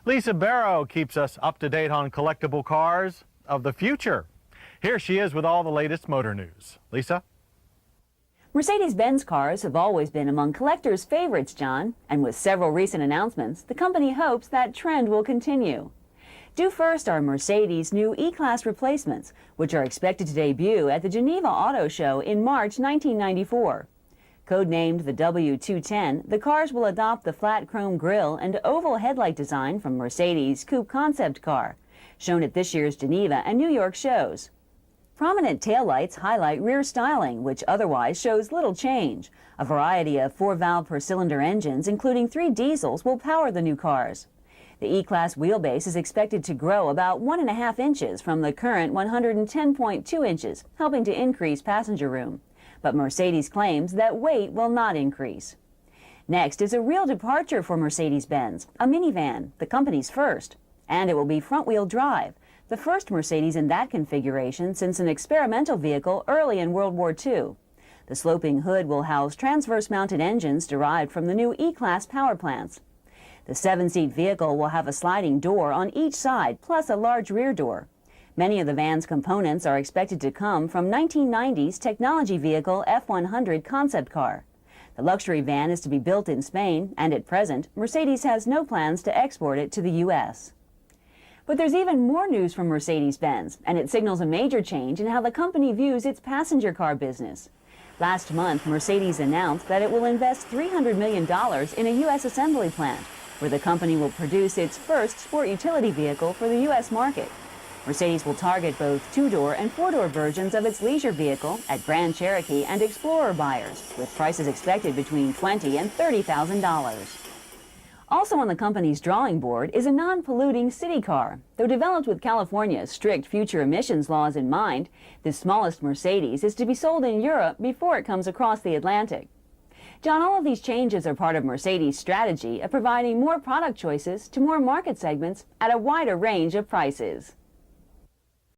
Lisa Barrow keeps us up to date on collectible cars of the future. Here she is with all the latest motor news. Lisa? Mercedes-Benz cars have always been among collectors' favorites, John, and with several recent announcements, the company hopes that trend will continue. Due first are Mercedes' new E-Class replacements, which are expected to debut at the Geneva Auto Show in March 1994. Codenamed the W210, the cars will adopt the flat chrome grille and oval headlight design from Mercedes' coupe concept car, shown at this year's Geneva and New York shows. Prominent taillights highlight rear styling, which otherwise shows little change. A variety of 4-valve per-cylinder engines, including 3 diesels, will power the new cars. The E-Class wheelbase is expected to grow about 1.5 inches from the current 110.2 inches, helping to increase passenger room. But Mercedes claims that weight will not increase. Next is a real departure for Mercedes-Benz, a minivan, the company's first. And it will be front-wheel drive, the first Mercedes in that configuration since an experimental vehicle early in World War II. The sloping hood will house transverse-mounted engines derived from the new E-Class power plants. The 7-seat vehicle will have a sliding door on each side, plus a large rear door. Many of the van's components are expected to come from 1990s technology vehicle F100 concept car. The luxury van is to be built in Spain, and at present, Mercedes has no plans to export it to the U.S. But there's even more news from Mercedes-Benz, and it signals a major change in how the company views its passenger car business. Last month, Mercedes announced that it will invest $300 million in a U.S. assembly plant, where the company will produce its first sport utility vehicle for the U.S. market. Mercedes will target both 2-door and 4-door versions of its leisure vehicle at Grand Cherokee and Explorer buyers, with prices expected between $20,000 and $30,000. Also on the company's drawing board is a non-polluting city car. Though developed with California's strict future emissions laws in mind, this smallest Mercedes is to be sold in Europe before it comes across the Atlantic. John, all of these changes are part of Mercedes' strategy of providing more product choices to more market segments at a wider range of prices.